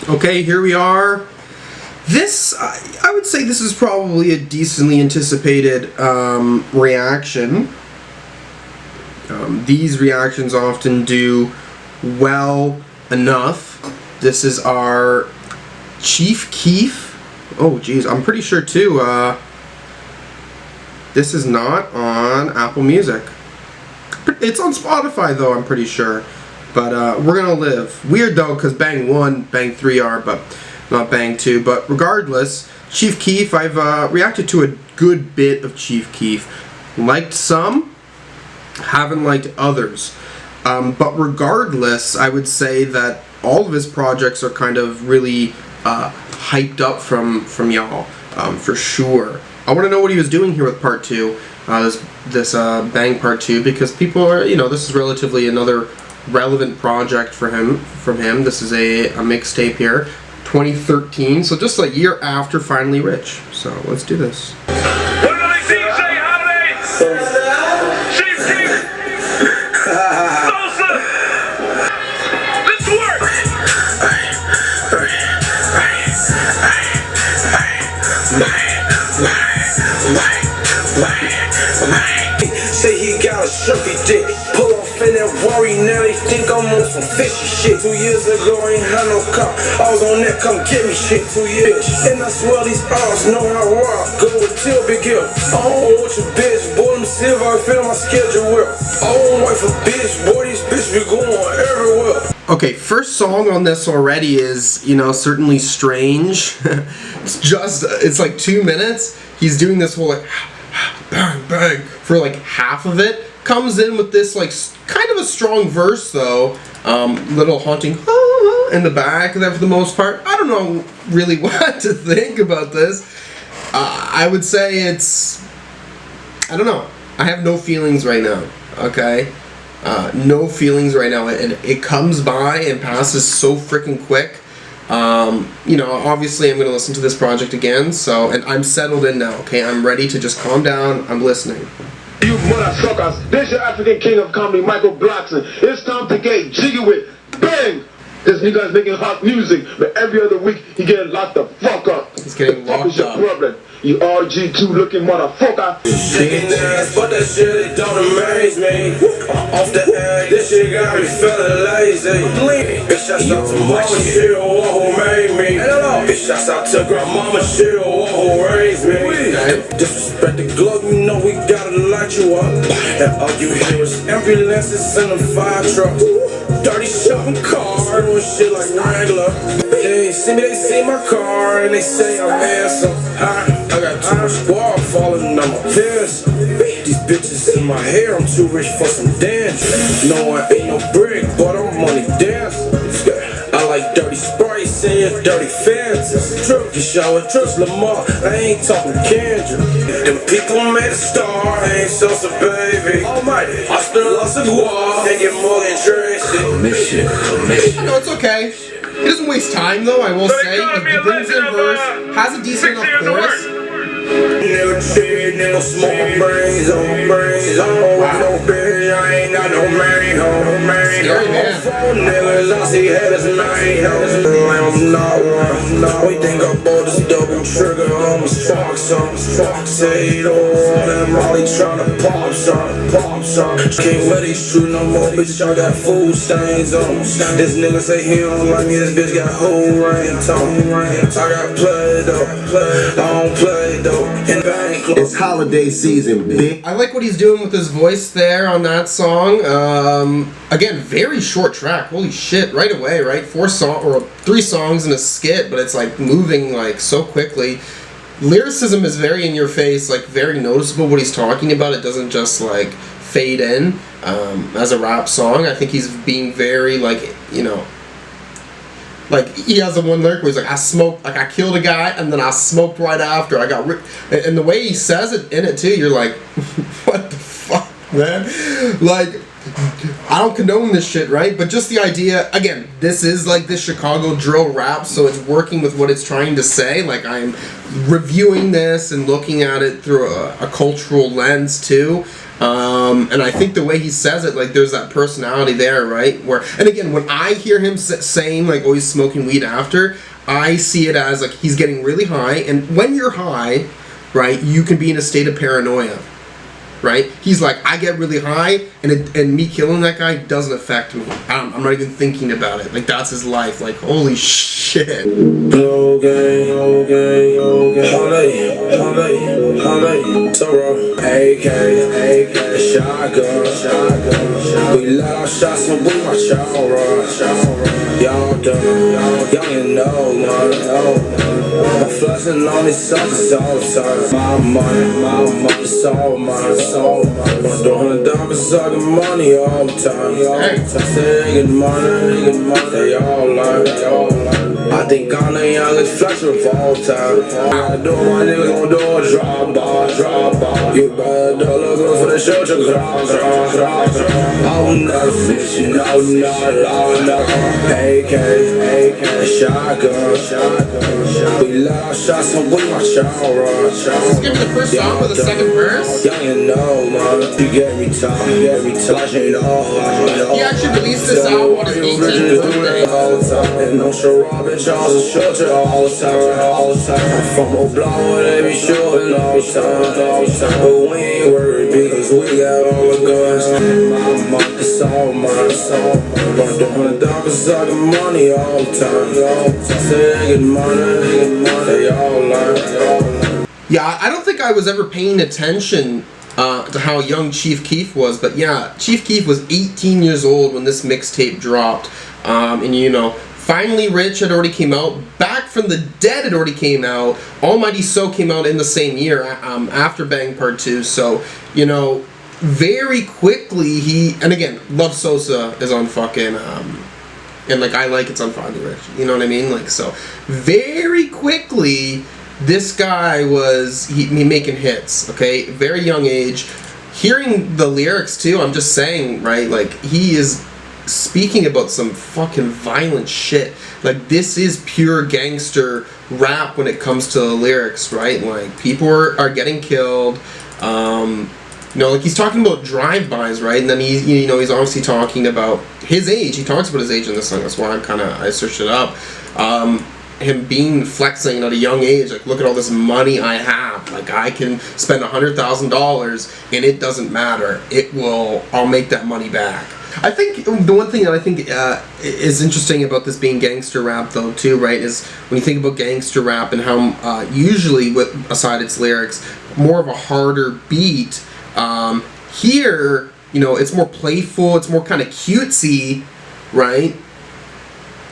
Okay, here we are. This, I would say this is probably a decently anticipated reaction. These reactions often do well enough. This is our Keef. Oh geez, I'm pretty sure too, this is not on Apple Music. It's on Spotify though, I'm pretty sure. But we're gonna live. Weird though, because Bang 1, Bang 3 are, but not Bang 2. But regardless, Keef, I've reacted to a good bit of Keef. Liked some, haven't liked others. But regardless, I would say that all of his projects are kind of really hyped up from y'all, for sure. I want to know what he was doing here with Part 2, this Bang Part 2, because people are, this is relatively another relevant project from him. This is a mixtape here, 2013, so just a year after Finally Rich. So let's do this. Say he got a shirky dick. Pull off in that worry, now they think I'm on some fishy shit. 2 years ago, ain't had no car. I was on that, come get me shit. 2 years. And I swear these arms know how I rock. Go with Till Big Hill. I don't want your bitch. Boy, them silver, I feel my schedule well. I don't wait for bitch. Boy, these bitch be going everywhere. Okay, first song on this already is, certainly strange. It's like 2 minutes. He's doing this whole like bang bang for like half of it. Comes in with this like kind of a strong verse though, little haunting in the back there for the most part. I don't know really what to think about this. I would say I don't know. I have no feelings right now. Okay, no feelings right now. It comes by and passes so freaking quick. Obviously I'm going to listen to this project again, and I'm settled in now, okay? I'm ready to just calm down. I'm listening. You motherfuckers, this your African king of comedy, Michael Blackson. It's time to get jiggy with Bang! This nigga's making hot music, but every other week he getting locked the fuck up. He's getting locked is your up. problem? You RG2 looking motherfucker. Shaking ass, but that shit, it don't amaze me. Off the egg, this shit got me feeling lazy. Bitch, shouts out to mama, she the one who made me. Bitch, shouts out to grandmama, she the one who raised me. Disrespect the Glo, you know we gotta light you up. And all you hear is ambulances and them fire trucks. Dirty shopping car and shit like Wrangler. They see my car and they say I'm handsome. I got too much squad falling on my piss. These bitches in my hair, I'm too rich for some dance. No, I ain't no brick, but I'm money dance. I like dirty sprites and your dirty fancies. You shower trips, Lamar, I ain't talking Kendrick. Them people made a star, I ain't Sosa, baby. Almighty, I still lost a guap, they get more than Tracy. No, it's okay. He doesn't waste time though, I will say. He brings in a verse, has a decent enough chorus. Nigga shit, nigga smoke brains on no bitch, I ain't got no money, Scary man. Niggas, I see headers, I'm not one. We think I bought this double trigger, I'ma spark some. Say it all, and Molly tryna pop some. Can't wear these shoes no more, bitch, I got food stains on. This nigga say he don't like me, this bitch got whole ringtone. I got play though, I don't play though. It's holiday season, bitch. I like what he's doing with his voice there on that song. Again, very short track. Holy shit! Right away, right? 3 songs and a skit, but it's like moving like so quickly. Lyricism is very in your face, like very noticeable what he's talking about. It doesn't just like fade in as a rap song. I think he's being very like like he has the one lyric where he's like, I killed a guy and then I smoked right after. I got and the way he says it in it too, you're like, what the fuck, man? Like, I don't condone this shit, right? But just the idea, again, this is like this Chicago drill rap, so it's working with what it's trying to say. Like, I'm reviewing this and looking at it through a cultural lens too. And I think the way he says it, like, there's that personality there, right? Where, and again, when I hear him saying, like, oh, he's smoking weed after, I see it as, like, he's getting really high, and when you're high, right, you can be in a state of paranoia, right? He's like, I get really high, and me killing that guy doesn't affect me. I'm not even thinking about it. Like, that's his life. Like, holy shit. Glo gang, Tadoe, Toro, AK, shotgun. We let our shots and we watch y'all run. Y'all done, y'all ain't know, man. I'm flexing on these suckers all the time. My money, it's all mine. I'm doing the diamonds, sucking money all the time. Say get money, they all lie. I think I'm the youngest flexer of all time. I do my niggas gon' do a drop bar. You better look good for the show, oh no, AK, shotgun. We let our shots and we watch y'all run. This is gonna be the first song with the second verse. Young and know, man. You get me top. He actually released this album on his 18th birthday. And no Robin Charles and Shorter all the time. I'm from Oblong, they be shooting all the time. But we ain't worried because we got all the guns. My money, it's all mine. But doing the diamonds, sucking money all the time. Say get money, they all lie. Yeah, I don't think I was ever paying attention to how young Chief Keef was, but yeah, Chief Keef was 18 years old when this mixtape dropped, and you know, Finally Rich had already came out, Back from the Dead had already came out, Almighty So came out in the same year, after Bang Part 2, so, you know, very quickly and again, Love Sosa is on fucking, and like, I Like It's on Finally Rich, you know what I mean, like, so, very quickly, this guy was he making hits, okay? Very young age. Hearing the lyrics too, I'm just saying, right? Like, he is speaking about some fucking violent shit. Like, this is pure gangster rap when it comes to the lyrics, right? Like, people are getting killed. You know, like, he's talking about drive-bys, right? And then he's obviously talking about his age. He talks about his age in this song. That's why I searched it up. Him being flexing at a young age, like, look at all this money I have, like, I can spend $100,000 and it doesn't matter, I'll make that money back. I think the one thing that I think is interesting about this being gangster rap though too, right, is when you think about gangster rap and how usually, aside its lyrics, more of a harder beat, here, you know, it's more playful, it's more kind of cutesy, right,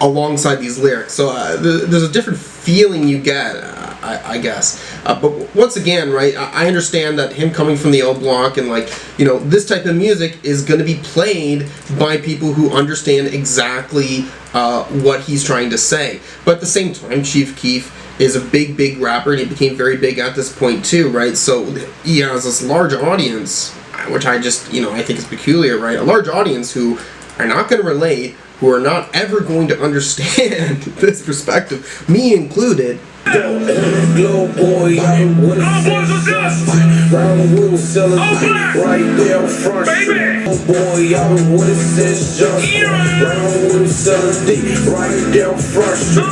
alongside these lyrics, so there's a different feeling you get, I guess. But once again, right, I understand that him coming from the old block and, like, you know, this type of music is going to be played by people who understand exactly what he's trying to say. But at the same time, Chief Keef is a big rapper, and he became very big at this point too, right? So he has this large audience, which I just, you know, I think is peculiar, right? A large audience who are not going to relate, who are not ever going to understand this perspective, me included. Glo boy, I'm with it. Round wheel selling right there on front street. Oh boy, I'm with it since jump. Round wheel selling deep right there on front street.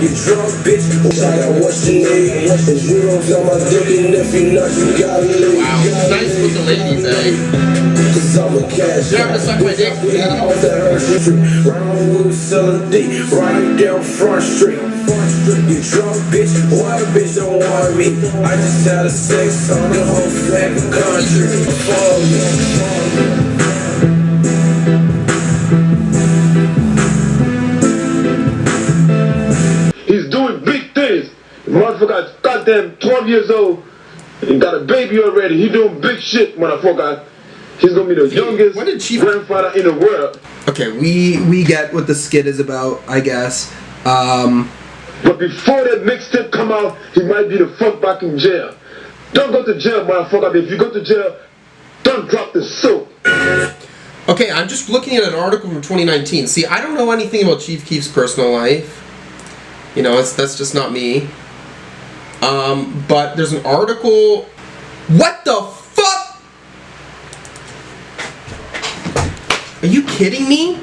You drunk bitch, I got what you need. If you don't got my dick and if you not, you gotta leave. Wow, it's nice with the ladies, eh? Cause I'm a cash out. Suck my dick. Round wheel selling deep right there on front street. You drunk bitch, why a bitch don't want me? I just had a sex on the whole flag of country. He's doing big things. The motherfucker's goddamn 12 years old and got a baby already. He doing big shit, motherfucker. He's gonna be the youngest grandfather in the world. Okay, we get what the skit is about, I guess. But before that mixtape come out, he might be the fuck back in jail. Don't go to jail, motherfucker. If you go to jail, don't drop the soap. Okay, I'm just looking at an article from 2019. See, I don't know anything about Chief Keef's personal life. You know, that's just not me. But there's an article. What the fuck? Are you kidding me?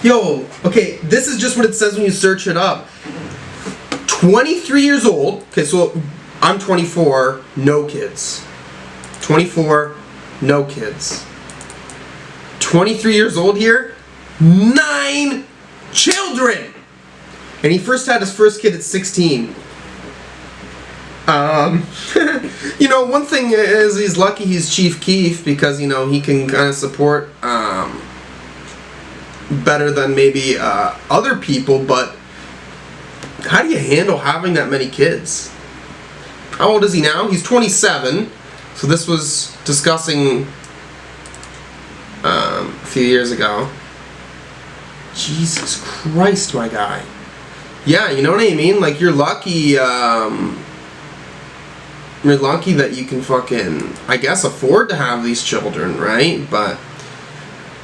Yo, okay, this is just what it says when you search it up. 23 years old. Okay, so I'm 24, no kids. 24, no kids. 23 years old here, 9 children! And he first had his first kid at 16. You know, one thing is he's lucky he's Chief Keef because, you know, he can kind of support better than maybe other people, but how do you handle having that many kids? How old is he now? He's 27, so this was discussing a few years ago. Jesus Christ, my guy. Yeah, you know what I mean? Like, you're lucky that you can fucking, I guess, afford to have these children, right? But,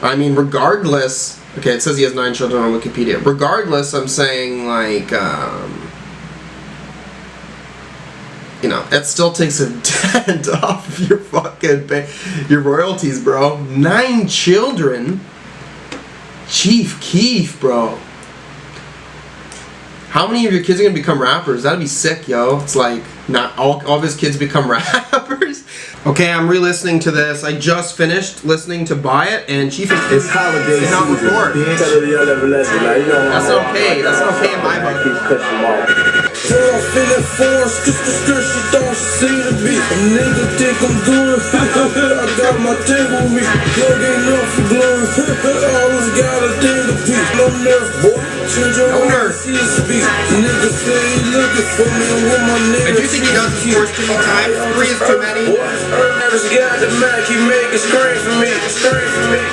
I mean, regardless, okay, it says he has 9 children on Wikipedia. Regardless, I'm saying, like, you know, that still takes a dent off of your fucking, your royalties, bro. 9 children? Chief Keef, bro. How many of your kids are gonna become rappers? That'd be sick, yo. It's like, not all of his kids become rappers. Okay, I'm re-listening to this. I just finished listening to Buy It, and Chiefin It's holiday did not season, record. bitch. That's okay. That's okay in my book. Feeling forced, just the skirt, she don't see the beat. A nigga think I'm doing I got my thing with me. Plug ain't up for glory. Always got a thing to beat. No nerve, boy. Change your mind, see a speak. Nigga say he looking for me. And with my nigga, I do think he does this course too many times. 3 is too many. Never got the Mac, he make it scream for me.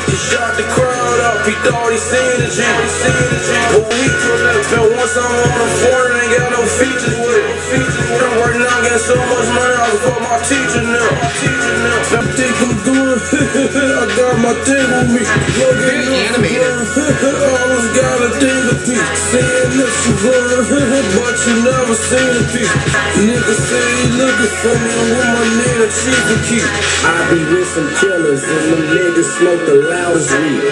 He shot the crowd up, he thought he seen the G. But we and once I'm on the floor, ain't got no features with it. I'm working out, getting so much money, I was for my teacher now. I think I'm doing I got my thing with me. Very animated. Always got a thing to be. Saying that you run, but you never seen a piece. Nigga say he looking for me, I'm with my nigga Chiefin Keef. I be with some killers and them niggas smoke the loudest weed.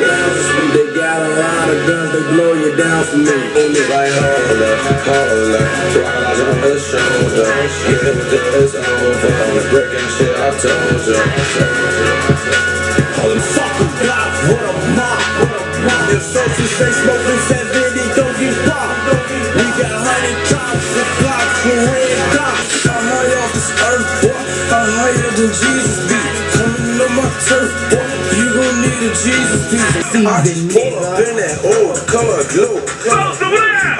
They got a lot of guns, they blow you down for me. Like hold up, rise on the shoulder. Get this over, on the brick and shit I told ya. All them fucking blocks, what a mob. If social say smoking fat, then they don't get popped. We got 100 cops and blocks with red dots. I'm high off this earth, boy. I'm higher than Jesus be. Coming on my turf, boy. You gon' need a Jesus piece. I just pull up in that old color glow.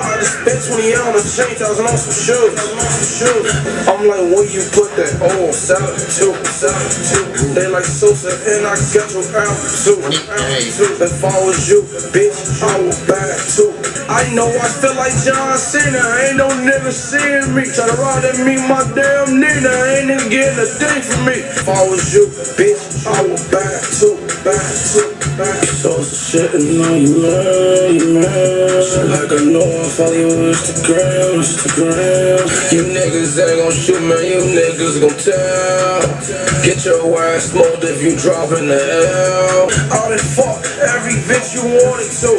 I just spent 20 on a chain, thousand on some shoes. I'm like, where you put that old salad too? They like Sosa and I got your album too. If I was you, bitch, I was back too. I know I feel like John Cena, ain't no nigga seeing me. Try to ride at me, my damn nigga, ain't nigga getting a thing from me. If I was you, bitch, I was back too. Sosa shitting on you, man. Shit like I know I follow you Instagram. You niggas ain't gon' shoot, man, you niggas gon' tell. Get your ass smoked if you drop in the L. All that fuck, every bitch you wanted to.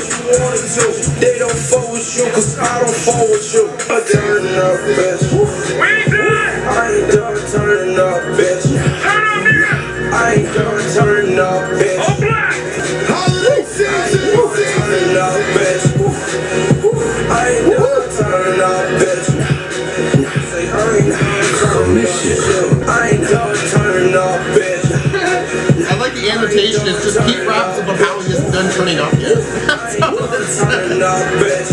They don't fuck with you, cause I don't fuck with you. I turn up, bitch. I ain't done turning up, bitch. I ain't done turning up, bitch. Holiday season. Turning up, bitch. I ain't done turning up, bitch. Say I ain't done turning up, bitch. I like the annotation. It's just Keef raps about how he isn't done turning up yet. That's all it says. Turning up, bitch.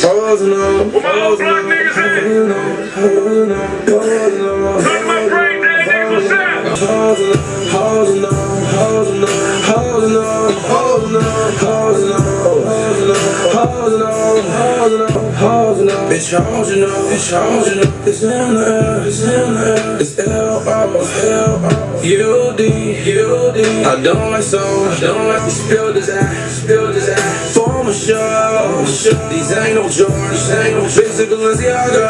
Holding on. Where my old black niggas at? Suck my brain, Dave Dix, what's up? Bitch, hold you know, it's in the air, it's L-O-U-D. I don't like soul, to spill this ass, for my show. These ain't no Jordans, bitch, the Balenciaga.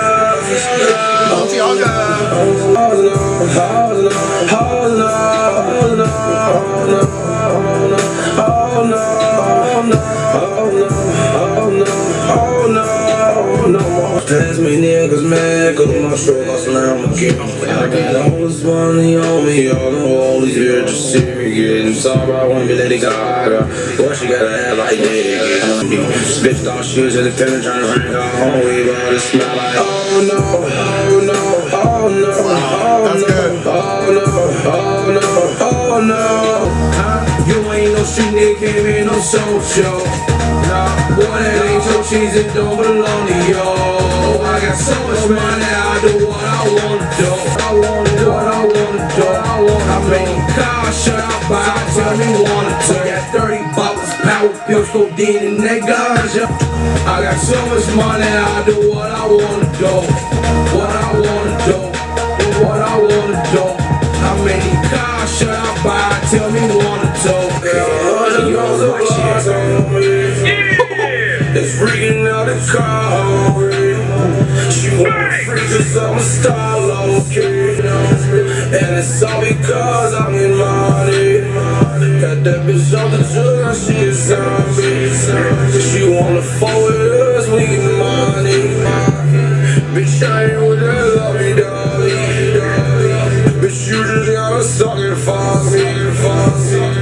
no more. Pass me niggas mad, cause my truck got slammed again. I got all this money on me, y'all know all these here just see me getting. Sorry, I won't be Lady Gaga. What she gotta have like that again? Bitch, thought she was in the pen trying to rank her home. We about to smell like, oh no, oh no, oh no, oh no, oh no, oh no, oh no. You ain't no street nigga, came in no social. Nah, boy, that ain't your cheese, it don't belong to yo. I got so much money, I do what I wanna do. I wanna do what I wanna do. I make cars, shut up, buy, tell me wanna do. Got 30 bottles, power pills, codeine, and that ganja. I got so much money, I do what I wanna do. What I wanna do, what I wanna do. How many cars, shut up, buy, tell me wanna do. It's freaking out the car. She wanna freak cause I'm a star, okay. And it's all because I'm in money. Got that bitch off the drug, she a zombie. She wanna fall with us, we get money. Bitch, I ain't with that lovey-dovey. Bitch, you just gotta suck it for me.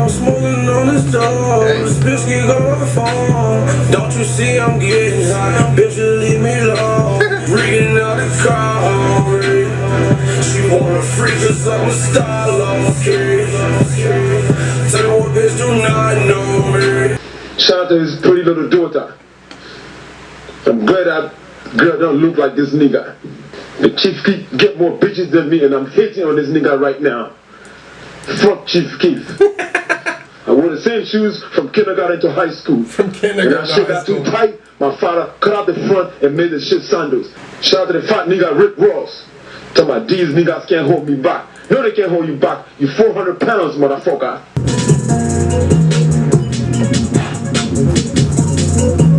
I'm smoking on this dog, this bitch keep going phone. Don't you see I'm getting high, bitch, just leave me alone. Freaking out the car, she wanna freak cause I'm a star, okay. Tell me what bitch do not know me. Shout out to his pretty little daughter. I'm glad that girl don't look like this nigga. The Chief Keef get more bitches than me and I'm hating on this nigga right now. Fuck Chief Keef. I wore the same shoes from kindergarten to high school. From kindergarten and that shit got too tight, my father cut out the front and made the shit sandals. Shout out to the fat nigga Rick Ross. Tell my these niggas can't hold me back. No, they can't hold you back. You 400 pounds, motherfucker.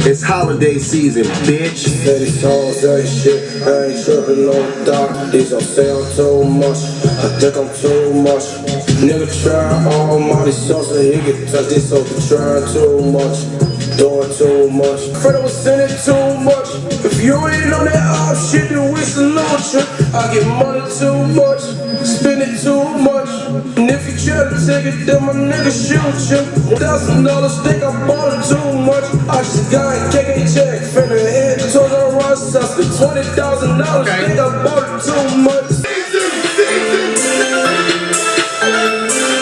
It's holiday season, bitch. Say these songs, say shit, I ain't trippin' on the dock. These don't sound too much, I think I'm too much. Nigga try all my these songs so he get touched. These songs trying too much, doing too much. Afraid I was sending too much. If you ain't on that off shit, then we salute you. I get money too much, spend it too much. And if you try to take it, then my nigga shoot you. $1,000, think I bought it too much. I just got a KK check, finna head towards the Ross. I spent $20,000, think I bought it too much.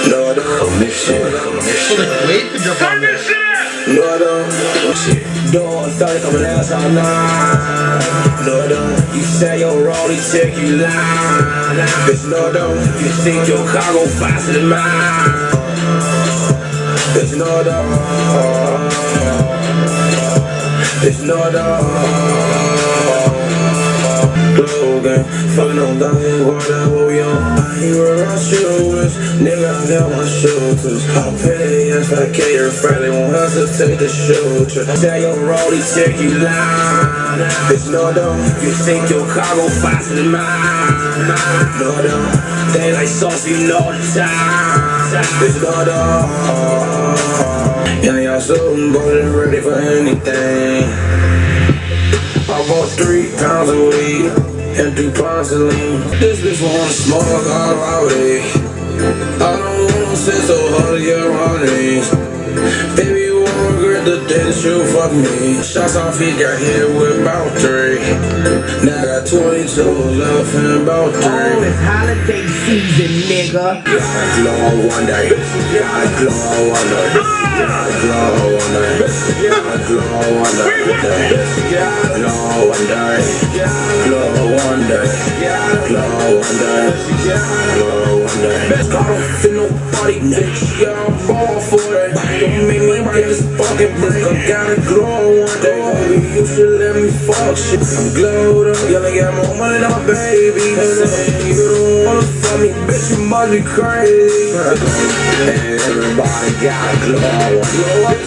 No, I don't miss shit. Wait to jump on this. No, I don't. Shit. Doing 30 coming ass all night. No, I don't. You say your rollie check you line. Bitch, no, I don't. You think your car go faster than mine. Bitch, no, I don't. Bitch, no, I don't. Glow game, fucking on dying, whatever we on. I ain't where I shooters, nigga, I got my shooters. I'll pay yes, I cater Friday, won't hesitate to shoot you. Tell your rollie, check you line. Bitch, no, don't, you think your car go faster than mine. No, don't, they like sauce, you know the time. Bitch, no, don't. Yeah, y'all so ready for anything. I bought 3 pounds of weed and 2 pints of lean. This bitch wanna smoke already. I don't wanna sit so hard to your runnies. Baby, you won't regret the day that you fuck me. Shots off, he got hit with about 3. Now I got 22 left and about 3. Oh, it's holiday season, nigga. Gotta glow one day. Gotta glow one day. Gotta glow one day. Gotta glow one day. Glow one day. Glow one day. Glow one day. Glow one day. I don't feel nobody, bitch. Yeah, I'm born for that. Don't make me break this fucking brick. I gotta glow one day. You should let me fuck shit. I'm glowed up. Yeah, I got more money than my baby. You don't wanna fuck me, bitch. You must be crazy. And everybody gotta glow.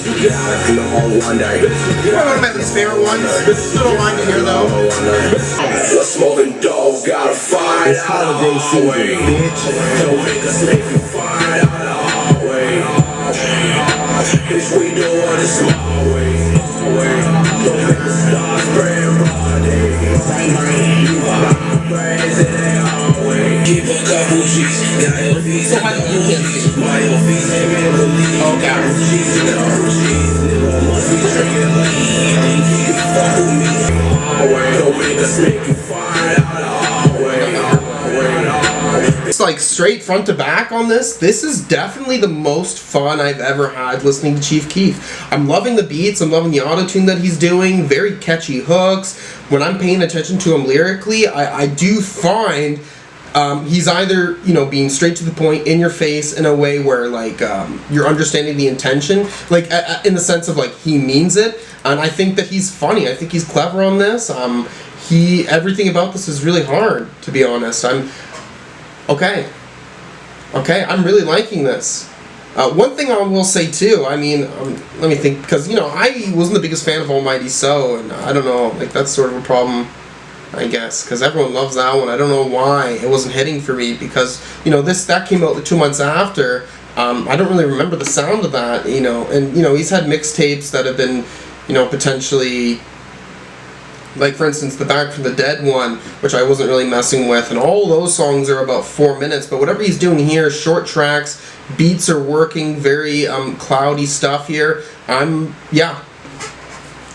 You gotta glow one day. One of my least favorite ones. Still a line to hear though. Let's smoking dope, gotta fight. It's holiday season, bitch. Don't make us make you fight out the hallway. Bitch, we doing this my way. Keep a couple G's, got your feet. So how do you get it? My your feet, never believe. Okay. G's and couple G's, nigga must be drinking lean. You can fuck with me. Don't make us make you find out the hard way. It's like straight front to back on this. This is definitely the most fun I've ever had listening to Chief Keef. I'm loving the beats. I'm loving the auto-tune that he's doing. Very catchy hooks. When I'm paying attention to him lyrically, I do find he's either, you know, being straight to the point, in your face, in a way where, like, you're understanding the intention, like, in the sense of, like, he means it, and I think that he's funny. I think he's clever on this. Everything about this is really hard, to be honest. Okay, I'm really liking this. One thing I will say, too, I mean, let me think, because, you know, I wasn't the biggest fan of Almighty So, and I don't know, like, that's sort of a problem, I guess, because everyone loves that one. I don't know why it wasn't hitting for me, because, you know, that came out 2 months after. I don't really remember the sound of that, you know, and, you know, he's had mixtapes that have been, you know, potentially, like, for instance, the Back from the Dead one, which I wasn't really messing with, and all those songs are about 4 minutes, but whatever he's doing here, short tracks, beats are working, very cloudy stuff here. Yeah,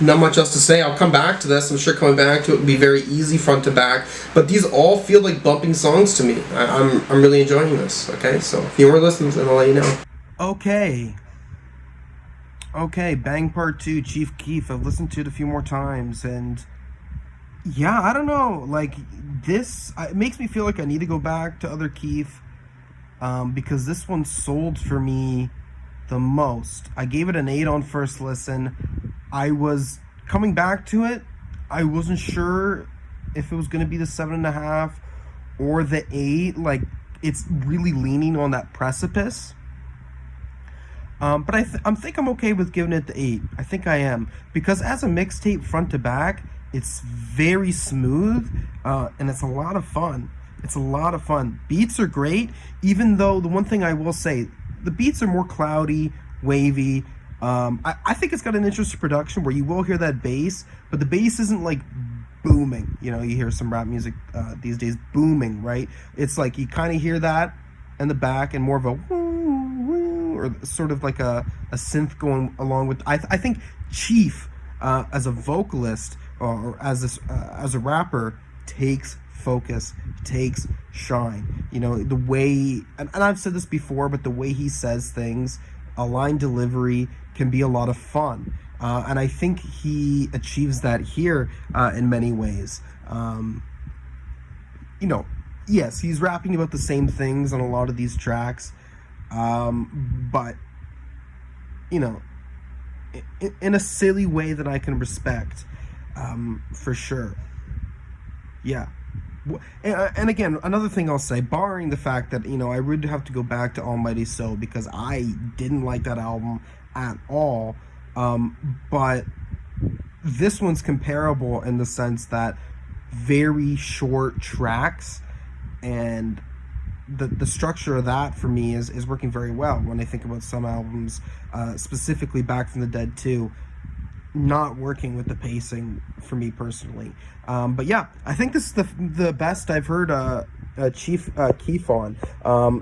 not much else to say. I'll come back to this. I'm sure coming back to it would be very easy front to back, but these all feel like bumping songs to me. I'm really enjoying this. Okay, so if you were listening, then I'll let you know. Okay, Bang Part 2, Chief Keef. I've listened to it a few more times, and yeah, I don't know, like, this, it makes me feel like I need to go back to other Keef, because this one sold for me the most. I gave it an 8 on first listen. I was coming back to it, I wasn't sure if it was going to be the 7.5 or the 8. Like, it's really leaning on that precipice. But I think I'm okay with giving it the 8. I think I am, because as a mixtape front to back, it's very smooth, and it's a lot of fun. Beats are great, even though the one thing I will say, the beats are more cloudy, wavy. I think it's got an interesting production where you will hear that bass, but the bass isn't like booming. You know, you hear some rap music these days booming, right? It's like you kind of hear that in the back and more of a woo, or sort of like a synth going along with. I think Chief, as a vocalist or as a rapper, takes focus, takes shine. You know, the way, and I've said this before, but the way he says things, a line delivery can be a lot of fun. And I think he achieves that here in many ways. You know, yes, he's rapping about the same things on a lot of these tracks, but, you know, in a silly way that I can respect, for sure. Yeah. And again, another thing I'll say, barring the fact that, you know, I would have to go back to Almighty So, because I didn't like that album at all, but this one's comparable in the sense that very short tracks, and the structure of that for me is working very well when I think about some albums, specifically Back from the Dead 2, not working with the pacing for me personally. But yeah, I think this is the best I've heard Chief Keef on.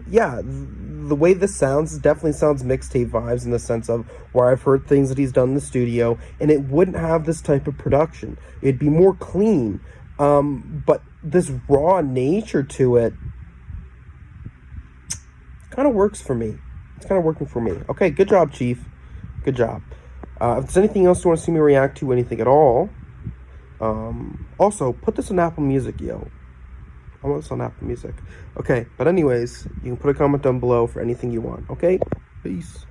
Yeah, the way this sounds definitely sounds mixtape vibes, in the sense of where I've heard things that he's done in the studio, and it wouldn't have this type of production. It'd be more clean, but this raw nature to it kind of works for me. It's kind of working for me. Okay, good job, Chief. Good job. If there's anything else you want to see me react to, anything at all, also, put this on Apple Music, yo. I want this on Apple Music. Okay, but anyways, you can put a comment down below for anything you want, okay? Peace.